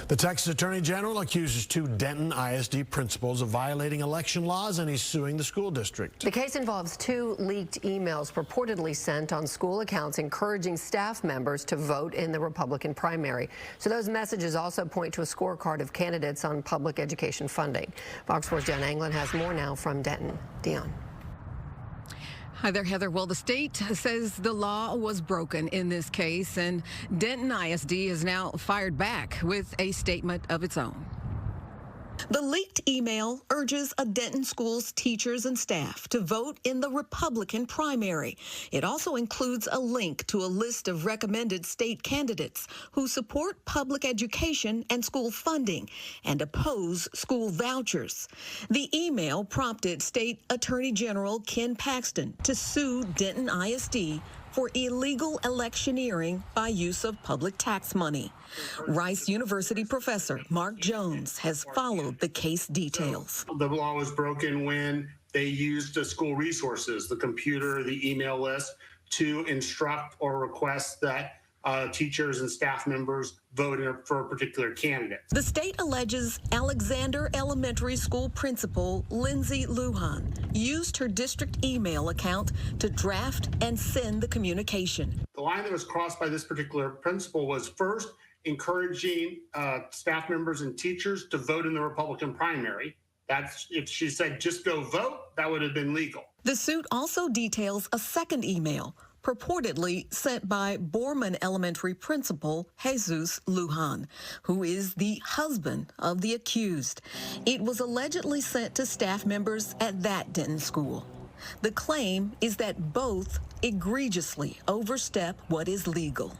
The Texas Attorney General accuses two Denton ISD principals of violating election laws, and he's suing the school district. The case involves two leaked emails purportedly sent on school accounts encouraging staff members to vote in the Republican primary. So those messages also point to a scorecard of candidates on public education funding. Fox 4's Dion Anglin has more now from Denton. Dion. Hi there, Heather. Well, the state says the law was broken in this case, and Denton ISD has now fired back with a statement of its own. The leaked email urges a Denton school's teachers and staff to vote in the Republican primary. It also includes a link to a list of recommended state candidates who support public education and school funding and oppose school vouchers. The email prompted State Attorney General Ken Paxton to sue Denton ISD for illegal electioneering by use of public tax money. Rice University professor Mark Jones has followed the case details. The law was broken when they used the school resources, the computer, the email list, to instruct or request that teachers and staff members vote for a particular candidate. The state alleges Alexander Elementary School principal Lindsay Lujan used her district email account to draft and send the communication. The line that was crossed by this particular principal was first encouraging staff members and teachers to vote in the Republican primary. That's, if she said just go vote, that would have been legal. The suit also details a second email purportedly sent by Borman Elementary principal Jesus Lujan, who is the husband of the accused. It was allegedly sent to staff members at that Denton school. The claim is that both egregiously overstep what is legal.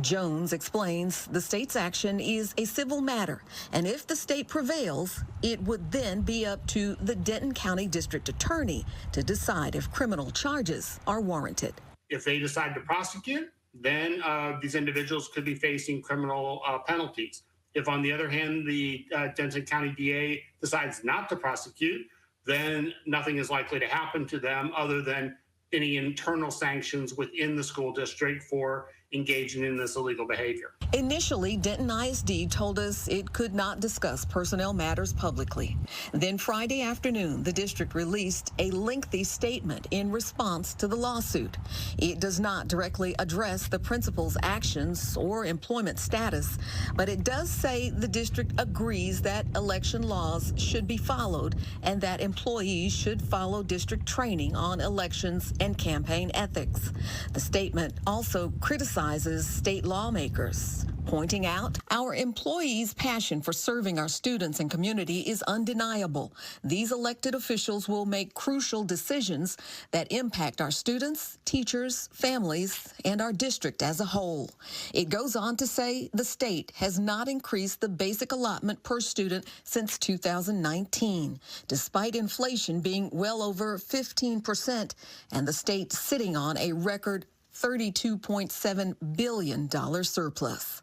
Jones explains the state's action is a civil matter, and if the state prevails, it would then be up to the Denton County District Attorney to decide if criminal charges are warranted. If they decide to prosecute, then these individuals could be facing criminal penalties. If, on the other hand, the Denton County DA decides not to prosecute, then nothing is likely to happen to them other than any internal sanctions within the school district for engaging in this illegal behavior. Initially, Denton ISD told us it could not discuss personnel matters publicly. Then Friday afternoon, the district released a lengthy statement in response to the lawsuit. It does not directly address the principal's actions or employment status, but it does say the district agrees that election laws should be followed and that employees should follow district training on elections and campaign ethics. The statement also criticizes state lawmakers, pointing out our employees' passion for serving our students and community is undeniable. These elected officials will make crucial decisions that impact our students, teachers, families, and our district as a whole. It goes on to say the state has not increased the basic allotment per student since 2019, despite inflation being well over 15% and the state sitting on a record $32.7 billion surplus.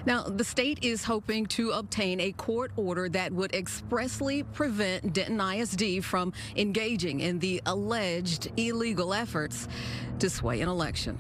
Now, the state is hoping to obtain a court order that would expressly prevent Denton ISD from engaging in the alleged illegal efforts to sway an election.